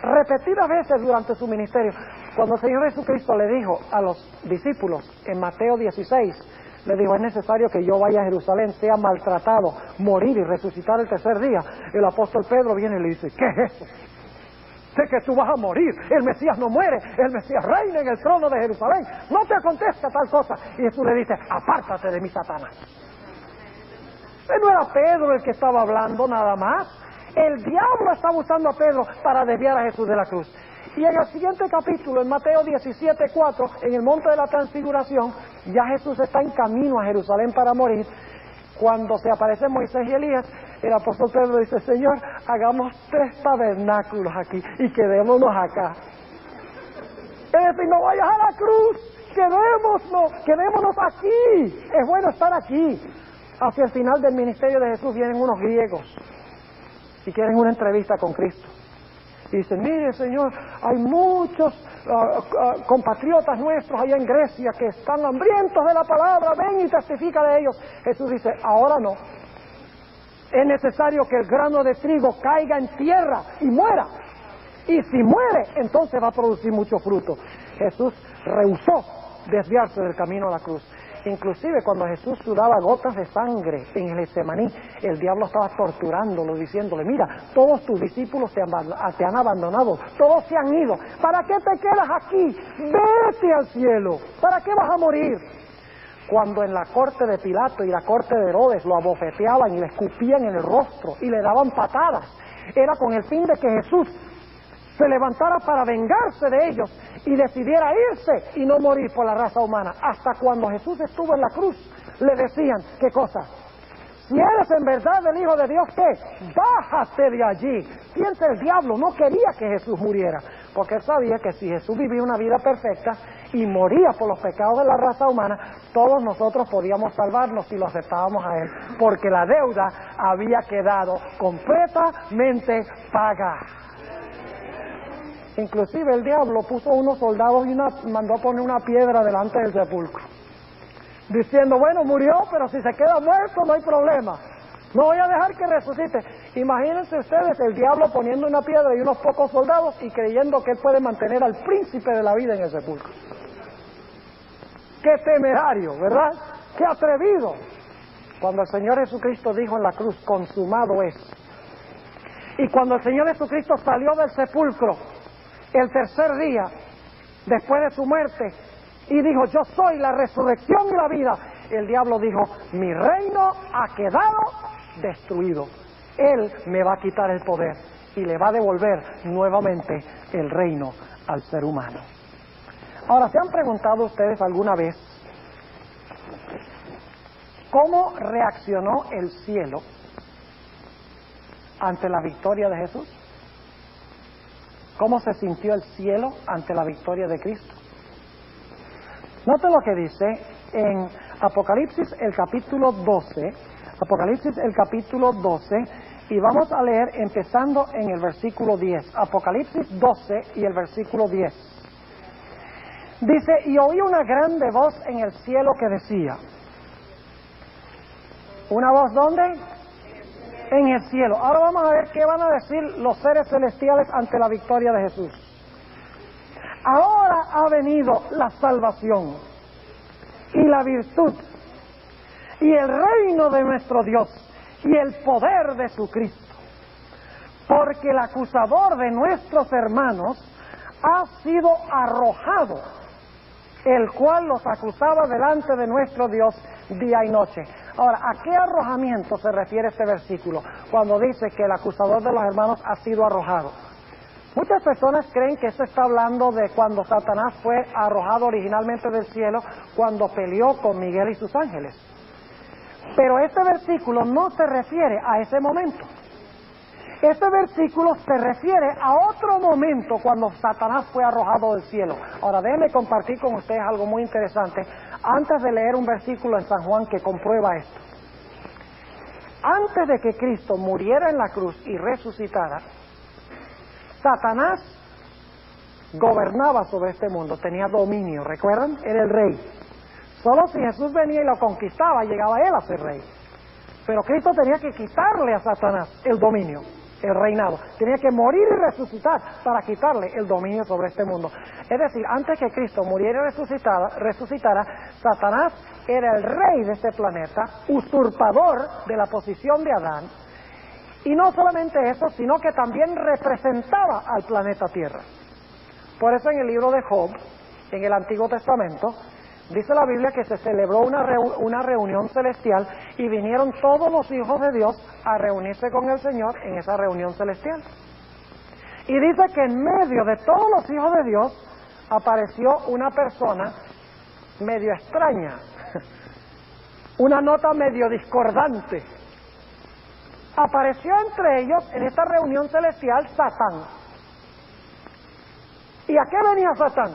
Repetidas veces durante su ministerio, cuando el Señor Jesucristo le dijo a los discípulos en Mateo 16, le dijo: es necesario que yo vaya a Jerusalén, sea maltratado, morir y resucitar el tercer día. El apóstol Pedro viene y le dice: ¿qué es eso? Sé que tú vas a morir, el Mesías no muere, el Mesías reina en el trono de Jerusalén, no te acontezca tal cosa. Y Jesús le dice: apártate de mí, Satanás. No era Pedro el que estaba hablando nada más. El diablo estaba usando a Pedro para desviar a Jesús de la cruz. Y en el siguiente capítulo, en Mateo 17:4, en el monte de la transfiguración, ya Jesús está en camino a Jerusalén para morir. Cuando se aparecen Moisés y Elías, el apóstol Pedro dice: Señor, hagamos 3 tabernáculos aquí y quedémonos acá. Es decir, no vayas a la cruz, quedémonos aquí. Es bueno estar aquí. Hacia el final del ministerio de Jesús vienen unos griegos y quieren una entrevista con Cristo. Y dicen: mire, Señor, hay muchos compatriotas nuestros allá en Grecia que están hambrientos de la palabra, ven y testifica de ellos. Jesús dice: ahora no. Es necesario que el grano de trigo caiga en tierra y muera. Y si muere, entonces va a producir mucho fruto. Jesús rehusó desviarse del camino a la cruz. Inclusive cuando Jesús sudaba gotas de sangre en el Getsemaní, el diablo estaba torturándolo, diciéndole: mira, todos tus discípulos te han abandonado, todos se han ido, ¿para qué te quedas aquí? Vete al cielo, ¿para qué vas a morir? Cuando en la corte de Pilato y la corte de Herodes lo abofeteaban y le escupían en el rostro y le daban patadas, era con el fin de que Jesús se levantara para vengarse de ellos y decidiera irse y no morir por la raza humana. Hasta cuando Jesús estuvo en la cruz, le decían: ¿qué cosa? Si eres en verdad el Hijo de Dios, ¿qué? Bájate de allí. Piensa, el diablo no quería que Jesús muriera, porque él sabía que si Jesús vivía una vida perfecta y moría por los pecados de la raza humana, todos nosotros podíamos salvarnos si lo aceptábamos a él, porque la deuda había quedado completamente pagada. Inclusive el diablo puso unos soldados y mandó a poner una piedra delante del sepulcro, diciendo: bueno, murió, pero si se queda muerto no hay problema, no voy a dejar que resucite. Imagínense ustedes el diablo poniendo una piedra y unos pocos soldados y creyendo que él puede mantener al príncipe de la vida en el sepulcro. ¡Qué temerario!, ¿verdad? ¡Qué atrevido! Cuando el Señor Jesucristo dijo en la cruz, consumado es. Y cuando el Señor Jesucristo salió del sepulcro el tercer día, después de su muerte, y dijo, yo soy la resurrección y la vida, el diablo dijo, mi reino ha quedado destruido. Él me va a quitar el poder y le va a devolver nuevamente el reino al ser humano. Ahora, ¿se han preguntado ustedes alguna vez cómo reaccionó el cielo ante la victoria de Jesús? ¿Cómo se sintió el cielo ante la victoria de Cristo? Noten lo que dice en Apocalipsis el capítulo 12, Apocalipsis el capítulo 12, y vamos a leer empezando en el versículo 10, Apocalipsis 12 y el versículo 10. Dice, y oí una grande voz en el cielo que decía, ¿una voz dónde? En el cielo. Ahora vamos a ver qué van a decir los seres celestiales ante la victoria de Jesús. Ahora ha venido la salvación y la virtud y el reino de nuestro Dios y el poder de su Cristo, porque el acusador de nuestros hermanos ha sido arrojado, el cual los acusaba delante de nuestro Dios día y noche. Ahora, ¿a qué arrojamiento se refiere este versículo cuando dice que el acusador de los hermanos ha sido arrojado? Muchas personas creen que esto está hablando de cuando Satanás fue arrojado originalmente del cielo, cuando peleó con Miguel y sus ángeles. Pero este versículo no se refiere a ese momento. Este versículo se refiere a otro momento cuando Satanás fue arrojado del cielo. Ahora, déjenme compartir con ustedes algo muy interesante antes de leer un versículo en San Juan que comprueba esto. Antes de que Cristo muriera en la cruz y resucitara, Satanás gobernaba sobre este mundo, tenía dominio, ¿recuerdan? Era el rey. Solo si Jesús venía y lo conquistaba, llegaba él a ser rey. Pero Cristo tenía que quitarle a Satanás el dominio, el reinado. Tenía que morir y resucitar para quitarle el dominio sobre este mundo. Es decir, antes que Cristo muriera y resucitara, Satanás era el rey de este planeta, usurpador de la posición de Adán. Y no solamente eso, sino que también representaba al planeta Tierra. Por eso en el libro de Job, en el Antiguo Testamento, dice la Biblia que se celebró una reunión celestial y vinieron todos los hijos de Dios a reunirse con el Señor en esa reunión celestial. Y dice que en medio de todos los hijos de Dios apareció una persona medio extraña, una nota medio discordante. Apareció entre ellos en esta reunión celestial Satán. ¿Y a qué venía Satán?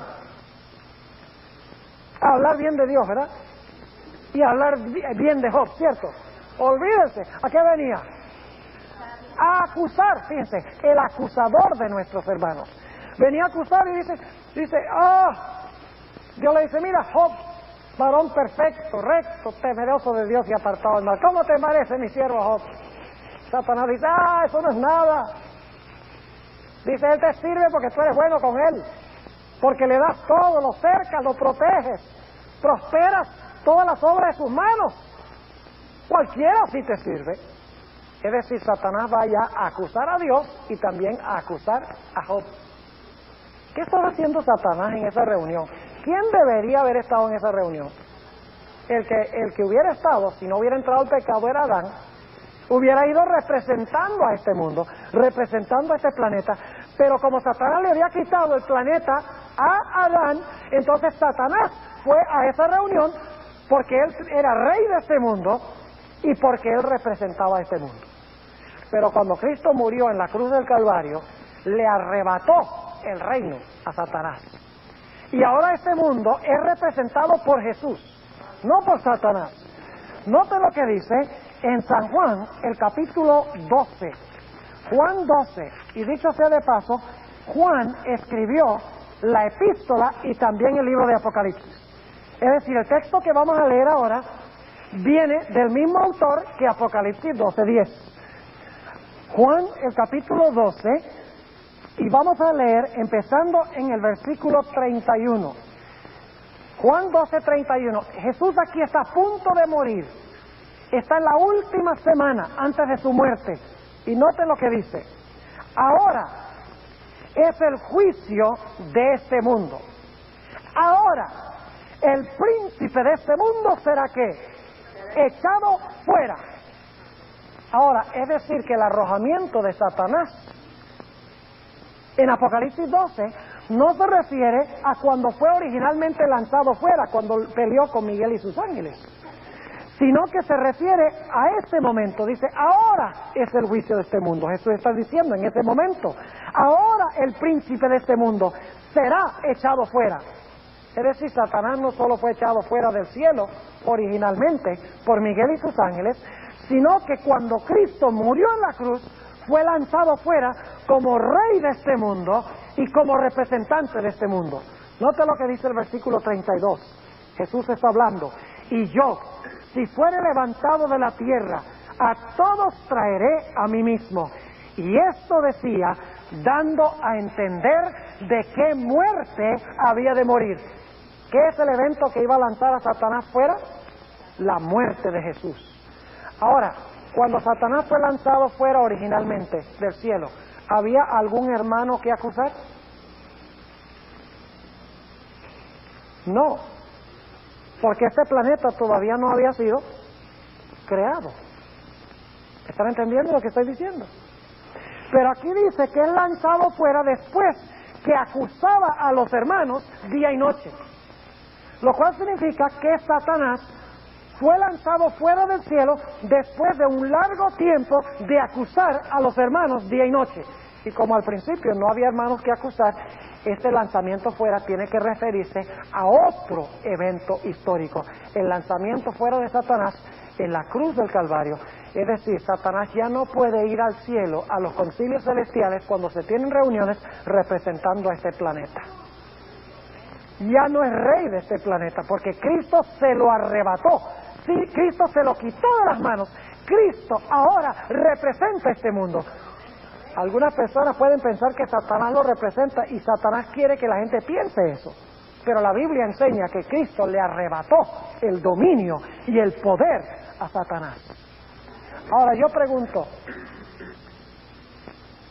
A hablar bien de Dios, ¿verdad? Y a hablar bien de Job, ¿cierto? Olvídense, ¿a qué venía? A acusar, fíjense, el acusador de nuestros hermanos. Venía a acusar y dice, Dios le dice, mira, Job, varón perfecto, recto, temeroso de Dios y apartado del mal. ¿Cómo te parece mi siervo Job? Satanás dice, eso no es nada. Dice, él te sirve porque tú eres bueno con él. Porque le das todo, lo cercas, lo proteges, prosperas todas las obras de sus manos. Cualquiera sí te sirve. Es decir, Satanás vaya a acusar a Dios y también a acusar a Job. ¿Qué estaba haciendo Satanás en esa reunión? ¿Quién debería haber estado en esa reunión? El que hubiera estado, si no hubiera entrado el pecado, era Adán. Hubiera ido representando a este mundo, representando a este planeta. Pero como Satanás le había quitado el planeta a Adán, entonces Satanás fue a esa reunión porque él era rey de este mundo y porque él representaba a este mundo. Pero cuando Cristo murió en la cruz del Calvario, le arrebató el reino a Satanás. Y ahora este mundo es representado por Jesús, no por Satanás. Note lo que dice en San Juan, el capítulo 12. Juan 12, y dicho sea de paso, Juan escribió la epístola y también el libro de Apocalipsis. Es decir, el texto que vamos a leer ahora viene del mismo autor que Apocalipsis 12:10. Juan, el capítulo 12, y vamos a leer empezando en el versículo 31. Juan 12, 31. Jesús aquí está a punto de morir. Está en la última semana antes de su muerte. Y noten lo que dice. Ahora es el juicio de este mundo. Ahora el príncipe de este mundo será ¿qué? Echado fuera. Ahora, es decir que el arrojamiento de Satanás en Apocalipsis 12 no se refiere a cuando fue originalmente lanzado fuera, cuando peleó con Miguel y sus ángeles, sino que se refiere a ese momento. Dice, ahora es el juicio de este mundo. Jesús está diciendo en ese momento, ahora el príncipe de este mundo será echado fuera. Es decir, Satanás no solo fue echado fuera del cielo originalmente por Miguel y sus ángeles, sino que cuando Cristo murió en la cruz, fue lanzado fuera como rey de este mundo y como representante de este mundo. Note lo que dice el versículo 32. Jesús está hablando. Y yo, si fuere levantado de la tierra, a todos traeré a mí mismo. Y esto decía, dando a entender de qué muerte había de morir. ¿Qué es el evento que iba a lanzar a Satanás fuera? La muerte de Jesús. Ahora, cuando Satanás fue lanzado fuera originalmente del cielo, ¿había algún hermano que acusar? No, porque este planeta todavía no había sido creado. ¿Están entendiendo lo que estoy diciendo? Pero aquí dice que es lanzado fuera después que acusaba a los hermanos día y noche, lo cual significa que Satanás fue lanzado fuera del cielo después de un largo tiempo de acusar a los hermanos día y noche. Y como al principio no había hermanos que acusar, este lanzamiento fuera tiene que referirse a otro evento histórico, el lanzamiento fuera de Satanás en la cruz del Calvario. Es decir, Satanás ya no puede ir al cielo, a los concilios celestiales, cuando se tienen reuniones representando a este planeta. Ya no es rey de este planeta, porque Cristo se lo arrebató. Sí, Cristo se lo quitó de las manos. Cristo ahora representa este mundo. Algunas personas pueden pensar que Satanás lo representa y Satanás quiere que la gente piense eso. Pero la Biblia enseña que Cristo le arrebató el dominio y el poder a Satanás. Ahora yo pregunto,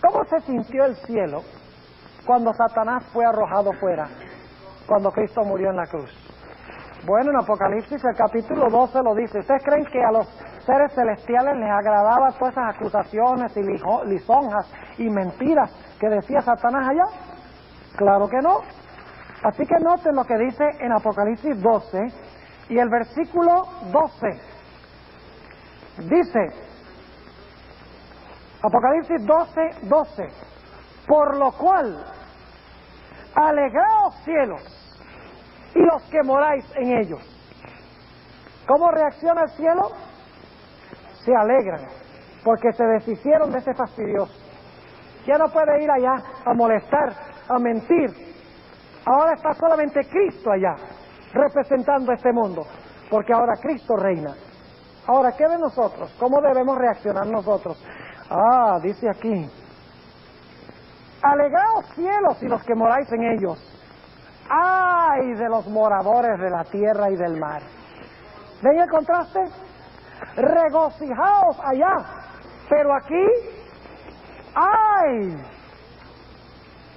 ¿cómo se sintió el cielo cuando Satanás fue arrojado fuera, cuando Cristo murió en la cruz? Bueno, en Apocalipsis el capítulo 12 lo dice. ¿Ustedes creen que a los seres celestiales les agradaba todas esas acusaciones y lisonjas y mentiras que decía Satanás allá? Claro que no. Así que noten lo que dice en Apocalipsis 12 y el versículo 12. Dice, Apocalipsis 12, 12, por lo cual, alegraos cielos y los que moráis en ellos. ¿Cómo reacciona el cielo? Se alegran, porque se deshicieron de ese fastidioso. Ya no puede ir allá a molestar, a mentir. Ahora está solamente Cristo allá, representando este mundo, porque ahora Cristo reina. Ahora, ¿qué de nosotros? ¿Cómo debemos reaccionar nosotros? Dice aquí, alegraos cielos y los que moráis en ellos. ¡Ay de los moradores de la tierra y del mar! ¿Ven el contraste? Regocijaos allá, pero aquí, ¡ay!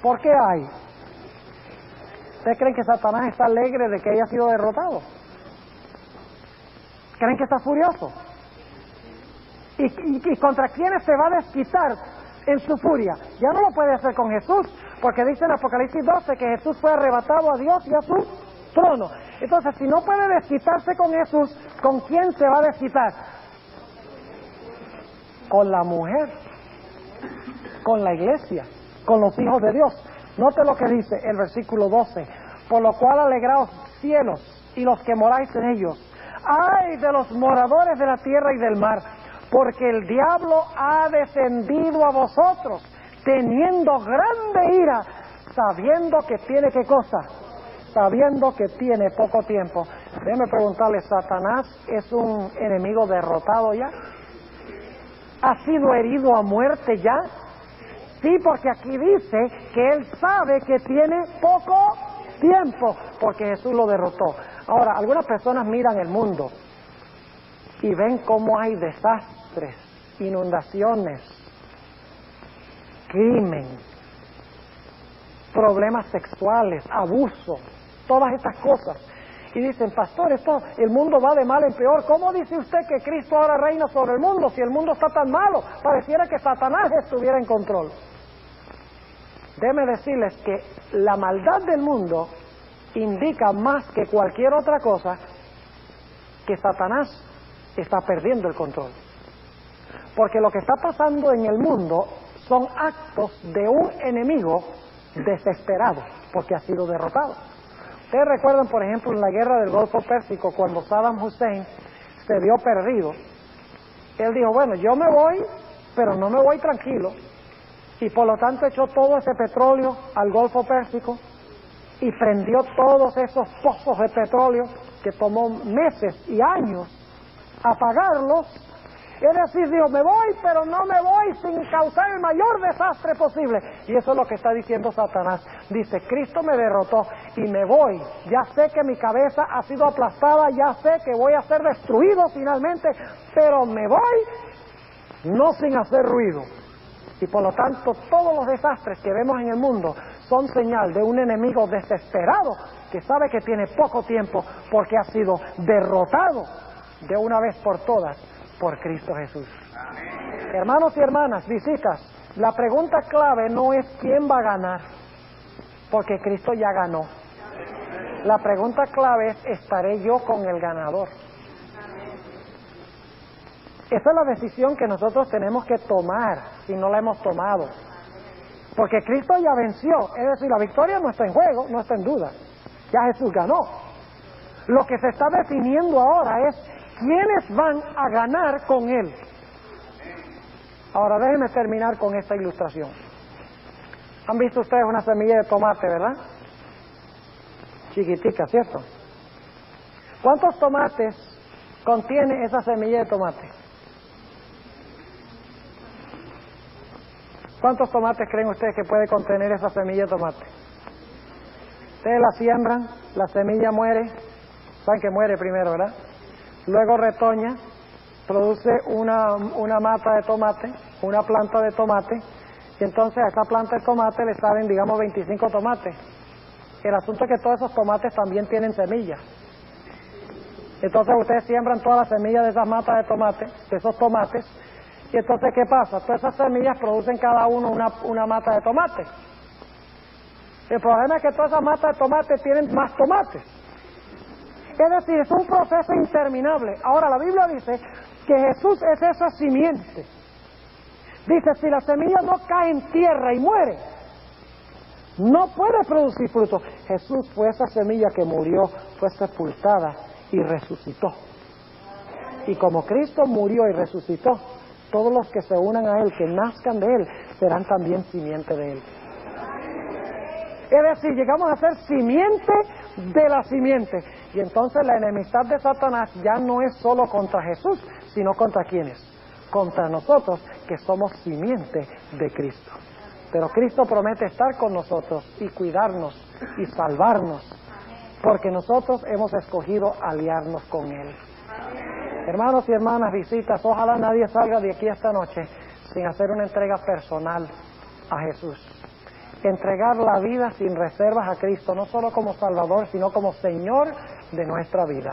¿Por qué hay? ¿Ustedes creen que Satanás está alegre de que haya sido derrotado? ¿Creen que está furioso? ¿Y contra quiénes se va a desquitar en su furia? Ya no lo puede hacer con Jesús, porque dice en Apocalipsis 12 que Jesús fue arrebatado a Dios y a su trono. Entonces, si no puede desquitarse con Jesús, ¿con quién se va a desquitar? Con la mujer, con la iglesia, con los hijos de Dios. Note lo que dice el versículo 12, por lo cual alegraos cielos y los que moráis en ellos. ¡Ay de los moradores de la tierra y del mar! Porque el diablo ha descendido a vosotros, teniendo grande ira, sabiendo que tiene ¿qué cosa? Sabiendo que tiene poco tiempo. Déjeme preguntarle, ¿Satanás es un enemigo derrotado ya? ¿Ha sido herido a muerte ya? Sí, porque aquí dice que él sabe que tiene poco tiempo, porque Jesús lo derrotó. Ahora, algunas personas miran el mundo y ven cómo hay desastres, inundaciones, crimen, problemas sexuales, abuso, todas estas cosas. Y dicen, pastor, el mundo va de mal en peor. ¿Cómo dice usted que Cristo ahora reina sobre el mundo si el mundo está tan malo? Pareciera que Satanás estuviera en control. Déjeme decirles que la maldad del mundo indica más que cualquier otra cosa que Satanás está perdiendo el control. Porque lo que está pasando en el mundo son actos de un enemigo desesperado porque ha sido derrotado. Ustedes recuerdan, por ejemplo, en la guerra del Golfo Pérsico, cuando Saddam Hussein se vio perdido. Él dijo, bueno, yo me voy, pero no me voy tranquilo. Y por lo tanto echó todo ese petróleo al Golfo Pérsico y prendió todos esos pozos de petróleo que tomó meses y años apagarlos. Es decir, dijo, me voy, pero no me voy sin causar el mayor desastre posible. Y eso es lo que está diciendo Satanás. Dice, Cristo me derrotó y me voy. Ya sé que mi cabeza ha sido aplastada, ya sé que voy a ser destruido finalmente, pero me voy no sin hacer ruido. Y por lo tanto, todos los desastres que vemos en el mundo son señal de un enemigo desesperado que sabe que tiene poco tiempo porque ha sido derrotado de una vez por todas por Cristo Jesús. Amén. Hermanos y hermanas, visitas, la pregunta clave no es quién va a ganar, porque Cristo ya ganó. La pregunta clave es, ¿estaré yo con el ganador? Esa es la decisión que nosotros tenemos que tomar si no la hemos tomado. Porque Cristo ya venció, es decir, la victoria no está en juego, no está en duda. Ya Jesús ganó. Lo que se está definiendo ahora es quiénes van a ganar con Él. Ahora déjenme terminar con esta ilustración. ¿Han visto ustedes una semilla de tomate, verdad? Chiquitica, ¿cierto? ¿Cuántos tomates contiene esa semilla de tomate? ¿Cuántos tomates creen ustedes que puede contener esa semilla de tomate? Ustedes la siembran, la semilla muere, saben que muere primero, ¿verdad? Luego retoña, produce una mata de tomate, una planta de tomate, y entonces a esa planta de tomate le salen, digamos, 25 tomates. El asunto es que todos esos tomates también tienen semillas. Entonces ustedes siembran todas las semillas de esas matas de tomate, de esos tomates, y entonces ¿qué pasa? Todas esas semillas producen cada uno una mata de tomate. El problema es que todas esas matas de tomate tienen más tomates. Es decir, es un proceso interminable. Ahora la Biblia dice que Jesús es esa simiente. Dice, si la semilla no cae en tierra y muere, no puede producir fruto. Jesús fue esa semilla que murió, fue sepultada y resucitó. Y como Cristo murió y resucitó, todos los que se unan a Él, que nazcan de Él, serán también simiente de Él. Es decir, llegamos a ser simiente de la simiente. Y entonces la enemistad de Satanás ya no es solo contra Jesús, sino contra ¿quiénes? Contra nosotros, que somos simiente de Cristo. Pero Cristo promete estar con nosotros y cuidarnos y salvarnos, porque nosotros hemos escogido aliarnos con Él. Hermanos y hermanas, visitas, ojalá nadie salga de aquí esta noche sin hacer una entrega personal a Jesús. Entregar la vida sin reservas a Cristo, no solo como Salvador, sino como Señor de nuestra vida.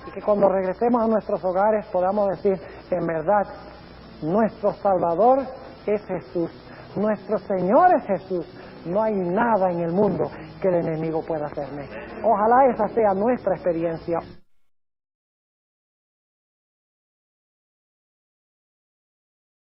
Y que cuando regresemos a nuestros hogares podamos decir, en verdad, nuestro Salvador es Jesús, nuestro Señor es Jesús. No hay nada en el mundo que el enemigo pueda hacerme. Ojalá esa sea nuestra experiencia.